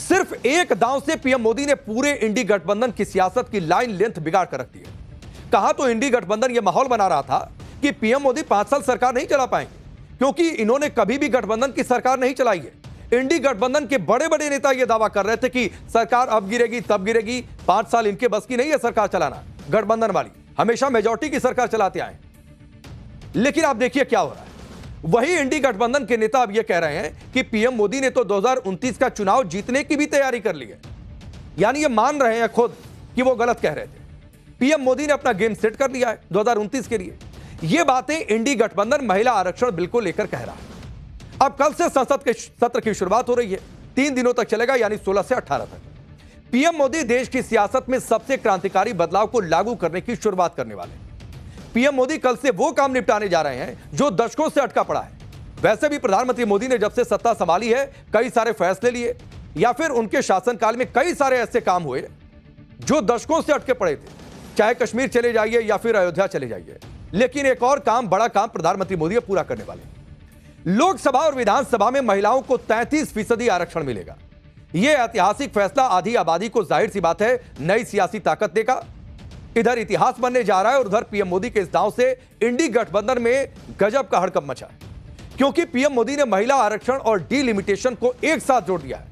सिर्फ एक दांव से पीएम मोदी ने पूरे इंडी गठबंधन की सियासत की लाइन लेंथ बिगाड़ कर रख दी है। कहा तो इंडी गठबंधन यह माहौल बना रहा था कि पीएम मोदी 5 साल सरकार नहीं चला पाएंगे, क्योंकि इन्होंने कभी भी गठबंधन की सरकार नहीं चलाई है। इंडी गठबंधन के बड़े बड़े नेता यह दावा कर रहे थे कि सरकार अब गिरेगी तब गिरेगी, 5 साल इनके बस की नहीं है सरकार चलाना। गठबंधन वाली हमेशा मेजॉरिटी की सरकार चलाते आए, लेकिन आप देखिए क्या हो रहा है। वही इंडी गठबंधन के नेता अब यह कह रहे हैं कि पीएम मोदी ने तो 2029 का चुनाव जीतने की भी तैयारी कर ली है। यानी ये मान रहे हैं खुद कि वो गलत कह रहे थे। पीएम मोदी ने अपना गेम सेट कर लिया है 2029 के लिए। ये बातें इंडी गठबंधन महिला आरक्षण बिल को लेकर कह रहा है। अब कल से संसद के सत्र की शुरुआत हो रही है, 3 दिनों तक चलेगा, यानी 16 से 18 तक। पीएम मोदी देश की सियासत में सबसे क्रांतिकारी बदलाव को लागू करने की शुरुआत करने वाले हैं। पीएम मोदी कल से वो काम निपटाने जा रहे हैं जो दशकों से अटका पड़ा है। वैसे भी प्रधानमंत्री मोदी ने जब से सत्ता संभाली है, कई सारे फैसले लिए या फिर उनके शासनकाल में कई सारे ऐसे काम हुए जो दशकों से अटके पड़े थे। चाहे कश्मीर चले जाइए या फिर अयोध्या चले जाइए, लेकिन एक और काम, बड़ा काम प्रधानमंत्री मोदी पूरा करने वाले हैं। लोकसभा और विधानसभा में महिलाओं को 33% आरक्षण मिलेगा। यह ऐतिहासिक फैसला आधी आबादी को जाहिर सी बात है नई सियासी ताकत देगा। इधर इतिहास बनने जा रहा है और उधर पीएम मोदी के इस दांव से इंडी गठबंधन में गजब का हड़कंप मचा है, क्योंकि पीएम मोदी ने महिला आरक्षण और डिलिमिटेशन को एक साथ जोड़ दिया है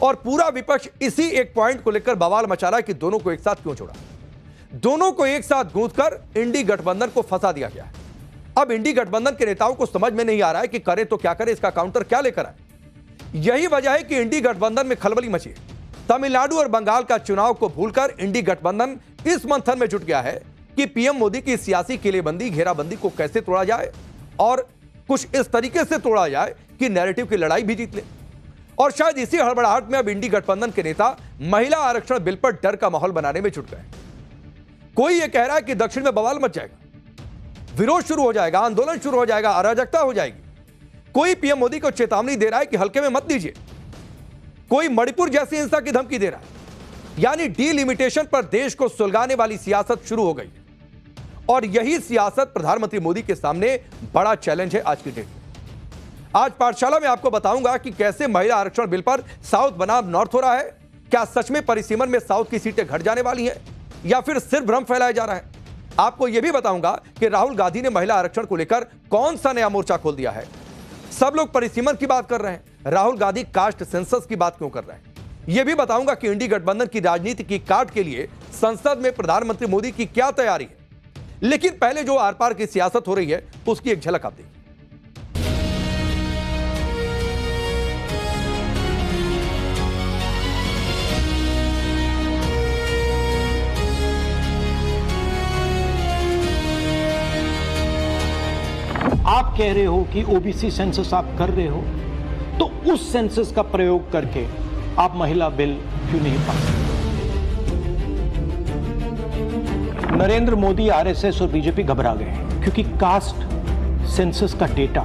और पूरा विपक्ष इसी एक पॉइंट को लेकर बवाल मचा रहा है कि दोनों को एक साथ क्यों जोड़ा। दोनों को एक साथ गूंथकर इंडी गठबंधन को फंसा दिया गया है। अब इंडी गठबंधन के नेताओं को समझ में नहीं आ रहा है कि करे तो क्या करे, इसका काउंटर क्या लेकर आए। यही वजह है कि इंडी गठबंधन में खलबली मची है। तमिलनाडु और बंगाल का चुनाव को भूलकर इंडी गठबंधन इस मंथन में जुट गया है कि पीएम मोदी की सियासी किलेबंदी, घेराबंदी को कैसे तोड़ा जाए और कुछ इस तरीके से तोड़ा जाए कि नैरेटिव की लड़ाई भी जीत ले। और शायद इसी हड़बड़ाहट में अब इंडी गठबंधन के नेता महिला आरक्षण बिल पर डर का माहौल बनाने में जुट गए। कोई यह कह रहा है कि दक्षिण में बवाल मच जाएगा, विरोध शुरू हो जाएगा, आंदोलन शुरू हो जाएगा, अराजकता हो जाएगी। कोई पीएम मोदी को चेतावनी दे रहा है कि हल्के में मत लीजिए। कोई मणिपुर जैसी हिंसा की धमकी दे रहा है। यानी डिलिमिटेशन पर देश को सुलगाने वाली सियासत शुरू हो गई और यही सियासत प्रधानमंत्री मोदी के सामने बड़ा चैलेंज है आज की डेट में। आज पाठशाला में आपको बताऊंगा कि कैसे महिला आरक्षण बिल पर साउथ बनाम नॉर्थ हो रहा है। क्या सच में परिसीमन में साउथ की सीटें घट जाने वाली हैं या फिर सिर्फ भ्रम फैलाया जा रहा है। आपको यह भी बताऊंगा कि राहुल गांधी ने महिला आरक्षण को लेकर कौन सा नया मोर्चा खोल दिया है। सब लोग परिसीमन की बात कर रहे हैं, राहुल गांधी कास्ट सेंसस की बात क्यों कर रहे हैं। यह भी बताऊंगा कि इंडी गठबंधन की राजनीति की काट के लिए संसद में प्रधानमंत्री मोदी की क्या तैयारी है। लेकिन पहले जो आर पार की सियासत हो रही है उसकी एक झलक आप देखिए। आप कह रहे हो कि ओबीसी सेंसस आप कर रहे हो, तो उस सेंसस का प्रयोग करके आप महिला बिल क्यों नहीं पास करते? नरेंद्र मोदी, आरएसएस और बीजेपी घबरा गए हैं क्योंकि कास्ट सेंसस का डेटा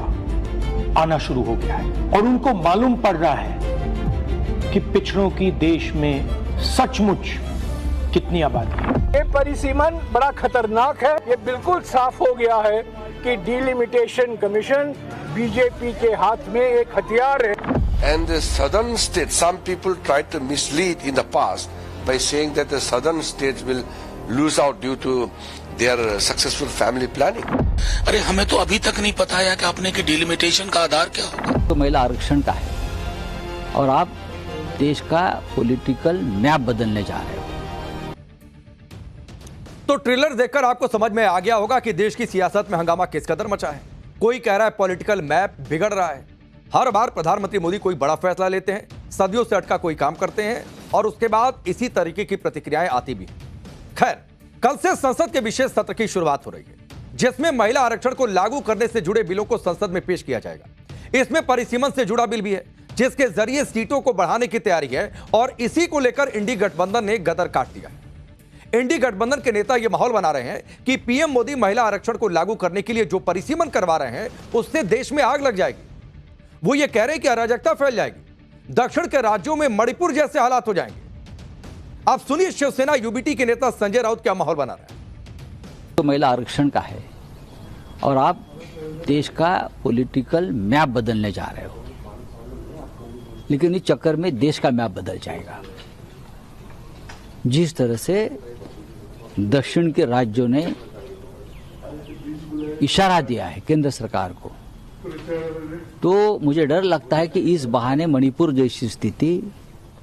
आना शुरू हो गया है और उनको मालूम पड़ रहा है कि पिछड़ों की देश में सचमुच कितनी आबादी है। ये परिसीमन बड़ा खतरनाक है। ये बिल्कुल साफ हो गया है कि डिलिमिटेशन कमीशन बीजेपी के हाथ में एक हथियार है। And the southern states, some people tried to mislead in the past by saying that the southern states will lose out due to their successful family planning. अरे हमें तो अभी तक नहीं पता है कि आपने कि डिलिमिटेशन का आधार क्या होगा। तो महिला आरक्षण का है और आप देश का पॉलिटिकल मैप बदलने जा रहे हो। तो ट्रेलर देखकर आपको समझ में आ गया होगा कि देश की सियासत में हंगामा किस कदर मचा है। कोई कह रहा है पॉलिटिकल मैप बिगड़ रहा है। हर बार प्रधानमंत्री मोदी कोई बड़ा फैसला लेते हैं, सदियों से अटका कोई काम करते हैं और उसके बाद इसी तरीके की प्रतिक्रियाएं आती भी हैं। खैर, कल से संसद के विशेष सत्र की शुरुआत हो रही है, जिसमें महिला आरक्षण को लागू करने से जुड़े बिलों को संसद में पेश किया जाएगा। इसमें परिसीमन से जुड़ा बिल भी है, जिसके जरिए सीटों को बढ़ाने की तैयारी है और इसी को लेकर इंडी गठबंधन ने गदर काट दिया है। इंडी गठबंधन के नेता यह माहौल बना रहे हैं कि पीएम मोदी महिला आरक्षण को लागू करने के लिए जो परिसीमन करवा रहे हैं उससे देश में आग लग जाएगी। वो ये कह रहे हैं कि अराजकता फैल जाएगी, दक्षिण के राज्यों में मणिपुर जैसे हालात हो जाएंगे। आप सुनिए शिवसेना यूबीटी के नेता संजय राउत क्या माहौल बना रहे हैं। तो महिला आरक्षण का है और आप देश का पॉलिटिकल मैप बदलने जा रहे हो। लेकिन इस चक्कर में देश का मैप बदल जाएगा। जिस तरह से दक्षिण के राज्यों ने इशारा दिया है केंद्र सरकार को, तो मुझे डर लगता है कि इस बहाने मणिपुर जैसी स्थिति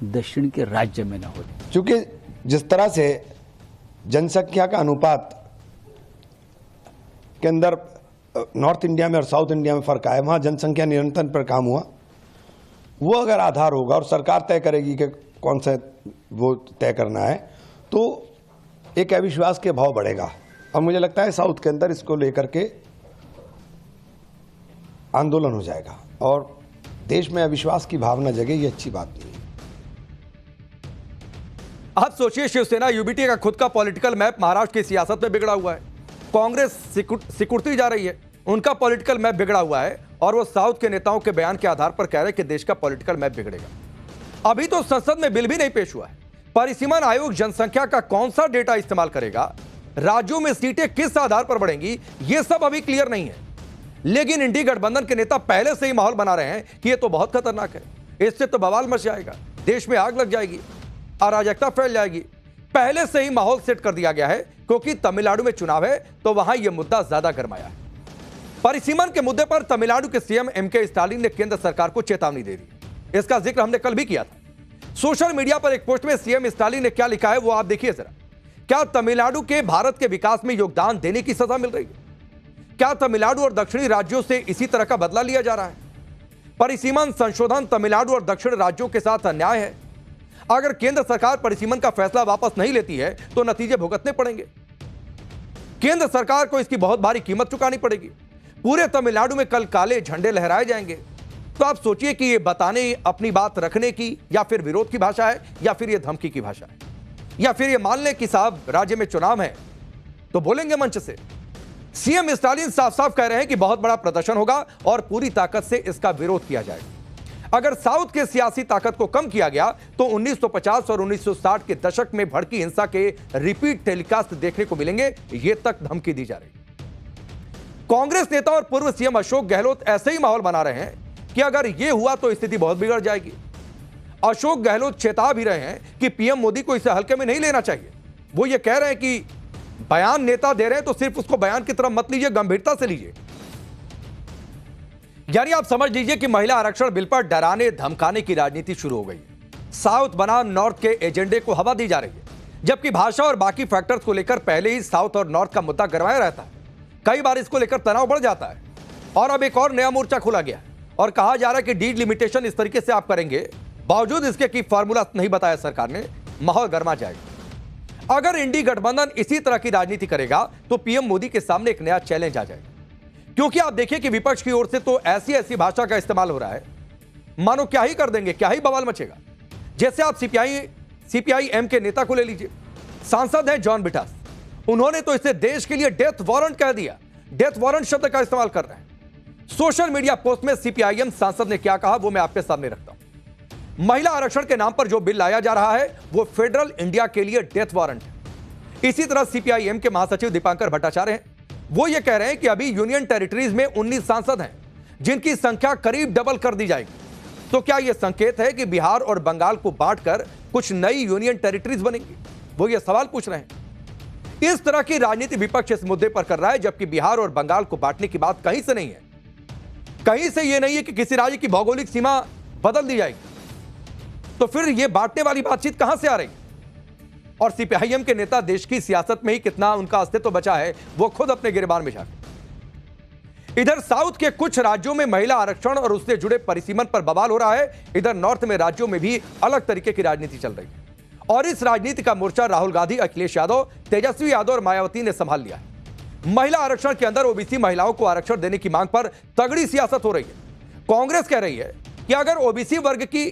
दक्षिण के राज्य में न हो। क्योंकि जिस तरह से जनसंख्या का अनुपात के अंदर नॉर्थ इंडिया में और साउथ इंडिया में फर्क आया, वहाँ जनसंख्या नियंत्रण पर काम हुआ, वो अगर आधार होगा और सरकार तय करेगी कि कौन सा वो तय करना है, तो एक अविश्वास के भाव बढ़ेगा। और मुझे लगता है साउथ के अंदर इसको लेकर के आंदोलन हो जाएगा और देश में अविश्वास की भावना जगे, ये अच्छी बात नहीं है। आप सोचिए, शिवसेना यूबीटी का खुद का पॉलिटिकल मैप महाराष्ट्र की सियासत में बिगड़ा हुआ है, कांग्रेस सिकुड़ती जा रही है, उनका पॉलिटिकल मैप बिगड़ा हुआ है और वो साउथ के नेताओं के बयान के आधार पर कह रहे हैं कि देश का पॉलिटिकल मैप बिगड़ेगा। अभी तो संसद में बिल भी नहीं पेश हुआ है। परिसीमन आयोग जनसंख्या का कौन सा डेटा इस्तेमाल करेगा, राज्यों में सीटें किस आधार पर बढ़ेंगी, ये सब अभी क्लियर नहीं है। लेकिन इंडी गठबंधन के नेता पहले से ही माहौल बना रहे हैं कि ये तो बहुत खतरनाक है, इससे तो बवाल मच जाएगा, देश में आग लग जाएगी, अराजकता फैल जाएगी। पहले से ही माहौल सेट कर दिया गया है, क्योंकि तमिलनाडु में चुनाव है तो वहां यह मुद्दा ज्यादा गरमाया है। परिसीमन के मुद्दे पर तमिलनाडु के सीएम एमके स्टालिन ने केंद्र सरकार को चेतावनी दे दी। इसका जिक्र हमने कल भी किया था। सोशल मीडिया पर एक पोस्ट में सीएम स्टालिन ने क्या लिखा है वो आप देखिए जरा। क्या तमिलनाडु के भारत के विकास में योगदान देने की सजा मिल रही है? क्या तमिलनाडु और दक्षिणी राज्यों से इसी तरह का बदला लिया जा रहा है? परिसीमन संशोधन तमिलनाडु और दक्षिण राज्यों के साथ अन्याय है। अगर केंद्र सरकार परिसीमन का फैसला वापस नहीं लेती है तो नतीजे भुगतने पड़ेंगे। केंद्र सरकार को इसकी बहुत भारी कीमत चुकानी पड़ेगी। पूरे तमिलनाडु में कल काले झंडे लहराए जाएंगे। तो आप सोचिए कि यह बताने, अपनी बात रखने की या फिर विरोध की भाषा है, या फिर यह धमकी की भाषा है, या फिर यह मान लें कि साहब राज्य में चुनाव है तो बोलेंगे मंच से। सीएम स्टालिन साफ साफ कह रहे हैं कि बहुत बड़ा प्रदर्शन होगा और पूरी ताकत से इसका विरोध किया जाएगा। अगर साउथ के सियासी ताकत को कम किया गया तो 1950 और 1960 के दशक में भड़की हिंसा के रिपीट टेलीकास्ट देखने को मिलेंगे, ये तक धमकी दी जा रही। कांग्रेस नेता और पूर्व सीएम अशोक गहलोत ऐसे ही माहौल बना रहे हैं कि अगर यह हुआ तो स्थिति बहुत बिगड़ जाएगी। अशोक गहलोत चेता भी रहे हैं कि पीएम मोदी को इसे हल्के में नहीं लेना चाहिए। वो ये कह रहे हैं कि बयान नेता दे रहे हैं तो सिर्फ उसको बयान की तरफ मत लीजिए, गंभीरता से लीजिए। यानी आप समझ लीजिए कि महिला आरक्षण बिल पर डराने धमकाने की राजनीति शुरू हो गई है। साउथ बनाम नॉर्थ के एजेंडे को हवा दी जा रही है, जबकि भाषा और बाकी फैक्टर्स को लेकर पहले ही साउथ और नॉर्थ का मुद्दा गरमाया रहता है। कई बार इसको लेकर तनाव बढ़ जाता है और अब एक और नया मोर्चा खोला गया और कहा जा रहा है कि डीलिमिटेशन इस तरीके से आप करेंगे, बावजूद इसके कि फॉर्मूला नहीं बताया सरकार ने, माहौल गर्मा जाएगा। अगर इंडी गठबंधन इसी तरह की राजनीति करेगा तो पीएम मोदी के सामने एक नया चैलेंज आ जाएगा। क्योंकि आप देखिए कि विपक्ष की ओर से तो ऐसी ऐसी भाषा का इस्तेमाल हो रहा है, मानो क्या ही कर देंगे, क्या ही बवाल मचेगा। जैसे आप सीपीआई-एम के नेता को ले लीजिए, सांसद हैं जॉन बिटास, उन्होंने तो इसे देश के लिए डेथ वारंट कह दिया, डेथ वारंट शब्द का इस्तेमाल कर रहे हैं। सोशल मीडिया पोस्ट में सीपीआई-एम सांसद ने क्या कहा वो मैं आपके सामने रखता हूं। महिला आरक्षण के नाम पर जो बिल लाया जा रहा है वो फेडरल इंडिया के लिए डेथ वारंट है। इसी तरह सीपीआई-एम के महासचिव दीपांकर भट्टाचार्य हैं, वो ये कह रहे हैं कि अभी यूनियन टेरिटरीज में 19 सांसद हैं जिनकी संख्या करीब डबल कर दी जाएगी। तो क्या यह संकेत है कि बिहार और बंगाल को बांटकर कुछ नई यूनियन टेरिटरीज बनेंगी? वो ये सवाल पूछ रहे हैं। इस तरह की राजनीति विपक्ष इस मुद्दे पर कर रहा है, जबकि बिहार और बंगाल को बांटने की बात कहीं से नहीं है। कहीं से यह नहीं है कि किसी राज्य की भौगोलिक सीमा बदल दी जाएगी। तो फिर यह बांटने वाली बातचीत कहां से आ रही? और सीपीआई-एम के नेता देश की सियासत में ही कितना उनका अस्तित्व बचा है वो खुद अपने गिरबान में झांके। इधर साउथ के कुछ राज्यों में महिला आरक्षण और उससे जुड़े परिसीमन पर बवाल हो रहा है, इधर नॉर्थ में राज्यों में भी अलग तरीके की राजनीति चल रही है। और इस राजनीति का मोर्चा राहुल गांधी, अखिलेश यादव, तेजस्वी यादव और मायावती ने संभाल लिया है। महिला आरक्षण के अंदर ओबीसी महिलाओं को आरक्षण देने की मांग पर तगड़ी सियासत हो रही है। कांग्रेस कह रही है कि अगर ओबीसी वर्ग की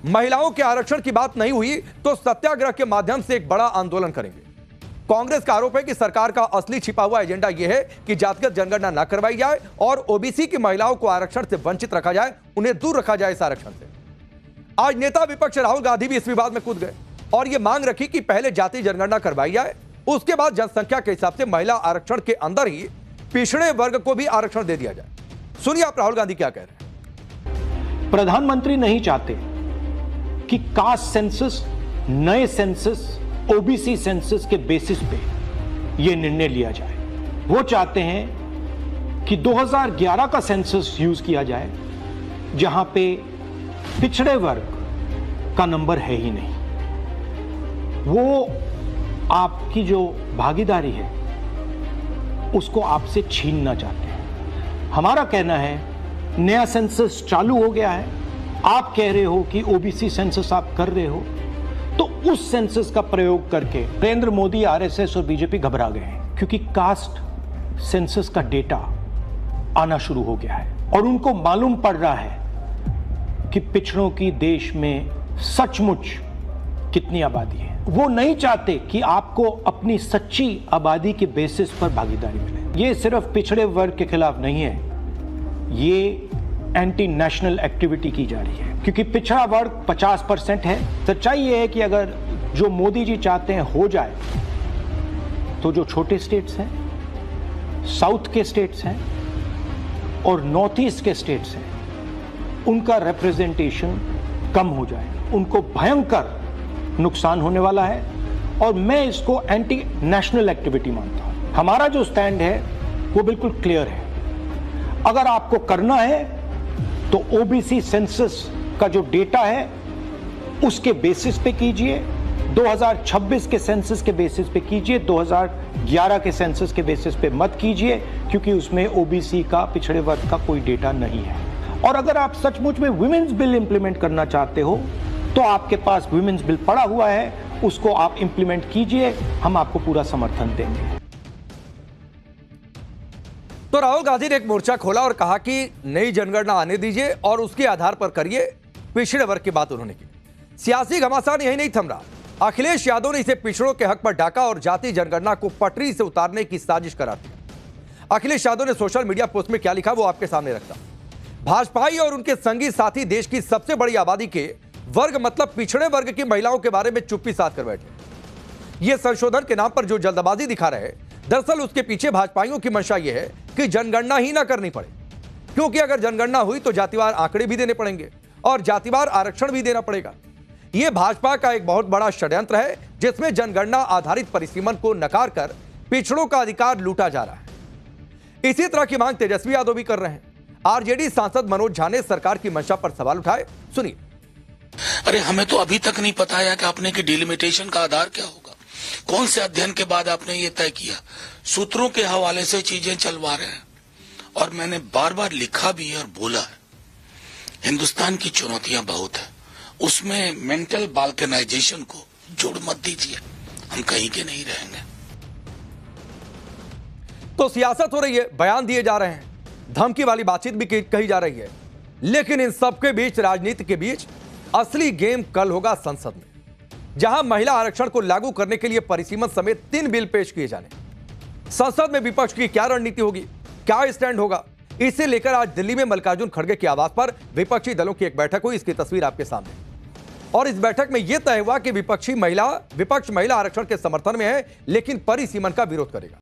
महिलाओं के आरक्षण की बात नहीं हुई तो सत्याग्रह के माध्यम से एक बड़ा आंदोलन करेंगे। कांग्रेस का आरोप है कि सरकार का असली छिपा हुआ एजेंडा यह है कि जातिगत जनगणना न करवाई जाए और ओबीसी की महिलाओं को आरक्षण से वंचित रखा जाए, उन्हें दूर रखा जाए इस आरक्षण से। आज नेता विपक्ष राहुल गांधी भी इस विवाद में कूद गए और यह मांग रखी कि पहले जाति जनगणना करवाई जाए, उसके बाद जनसंख्या के हिसाब से महिला आरक्षण के अंदर ही पिछड़े वर्ग को भी आरक्षण दे दिया जाए। सुनिए आप राहुल गांधी क्या कह रहे हैं। प्रधानमंत्री नहीं चाहते कि कास्ट सेंसस, नए सेंसस, ओबीसी सेंसस के बेसिस पे यह निर्णय लिया जाए। वो चाहते हैं कि 2011 का सेंसस यूज किया जाए, जहां पे पिछड़े वर्ग का नंबर है ही नहीं। वो आपकी जो भागीदारी है उसको आपसे छीनना चाहते हैं। हमारा कहना है नया सेंसस चालू हो गया है, आप कह रहे हो कि ओबीसी सेंसस आप कर रहे हो, तो उस सेंसस का प्रयोग करके नरेंद्र मोदी, आरएसएस और बीजेपी घबरा गए हैं, क्योंकि कास्ट सेंसस का डेटा आना शुरू हो गया है और उनको मालूम पड़ रहा है कि पिछड़ों की देश में सचमुच कितनी आबादी है। वो नहीं चाहते कि आपको अपनी सच्ची आबादी के बेसिस पर भागीदारी मिले। ये सिर्फ पिछड़े वर्ग के खिलाफ नहीं है, ये एंटी नेशनल एक्टिविटी की जा रही है, क्योंकि पिछड़ा वर्ग 50% है। सच्चाई ये है कि अगर जो मोदी जी चाहते हैं हो जाए, तो जो छोटे स्टेट्स हैं, साउथ के स्टेट्स हैं और नॉर्थ ईस्ट के स्टेट्स हैं, उनका रिप्रेजेंटेशन कम हो जाए, उनको भयंकर नुकसान होने वाला है। और मैं इसको एंटी नेशनल एक्टिविटी मानता हूं। हमारा जो स्टैंड है वो बिल्कुल क्लियर है। अगर आपको करना है तो ओबीसी सेंसस का जो डेटा है उसके बेसिस पे कीजिए, 2026 के सेंसस के बेसिस पे कीजिए, 2011 के सेंसस के बेसिस पे मत कीजिए, क्योंकि उसमें ओबीसी का, पिछड़े वर्ग का कोई डेटा नहीं है। और अगर आप सचमुच में विमेंस बिल इंप्लीमेंट करना चाहते हो तो आपके पास विमेंस बिल पड़ा हुआ है, उसको आप इंप्लीमेंट कीजिए, हम आपको पूरा समर्थन देंगे। तो राहुल गांधी ने एक मोर्चा खोला और कहा कि नई जनगणना आने दीजिए और उसके आधार पर करिए। पिछड़े वर्ग की बात उन्होंने की। सियासी घमासान यही नहीं थम रहा। अखिलेश यादव ने इसे पिछड़ों के हक पर डाका और जाति जनगणना को पटरी से उतारने की साजिश करार दिया। अखिलेश यादव ने सोशल मीडिया पोस्ट में क्या लिखा वो आपके सामने रखता। भाजपाई और उनके संगी साथी देश की सबसे बड़ी आबादी के वर्ग मतलब पिछड़े वर्ग की महिलाओं के बारे में चुप्पी साध कर बैठे। ये संशोधन के नाम पर जो जल्दबाजी दिखा रहे हैं, दरअसल उसके पीछे भाजपाइयों की मंशा यह है कि जनगणना ही ना करनी पड़े, क्योंकि अगर जनगणना हुई तो जातिवार आंकड़े भी देने पड़ेंगे और जातिवार आरक्षण भी देना पड़ेगा। यह भाजपा का एक बहुत बड़ा षड्यंत्र है, जिसमें जनगणना आधारित परिसीमन को नकार कर पिछड़ों का अधिकार लूटा जा रहा है। इसी तरह की मांग तेजस्वी यादव भी कर रहे हैं। आरजेडी सांसद मनोज झा ने सरकार की मंशा पर सवाल उठाए, सुनिए। अरे हमें तो अभी तक नहीं पता है कि आपने की डिलिमिटेशन का आधार क्या होगा, कौन से अध्ययन के बाद आपने ये तय किया। सूत्रों के हवाले से चीजें चलवा रहे हैं और मैंने बार बार लिखा भी है और बोला है, हिंदुस्तान की चुनौतियां बहुत है, उसमें मेंटल बाल्कनाइजेशन को जोड़ मत दीजिए, हम कहीं के नहीं रहेंगे। तो सियासत हो रही है, बयान दिए जा रहे हैं, धमकी वाली बातचीत भी कही जा रही है, लेकिन इन सबके बीच, राजनीति के बीच असली गेम कल होगा संसद में, जहां महिला आरक्षण को लागू करने के लिए परिसीमन समेत 3 बिल पेश किए जाने। संसद में विपक्ष की क्या रणनीति होगी, क्या स्टैंड होगा, इसे लेकर आज दिल्ली में मल्लिकार्जुन खड़गे के आवास पर विपक्षी दलों की एक बैठक हुई। इसकी तस्वीर आपके सामने। और इस बैठक में यह तय हुआ कि विपक्ष महिला आरक्षण के समर्थन में है, लेकिन परिसीमन का विरोध करेगा।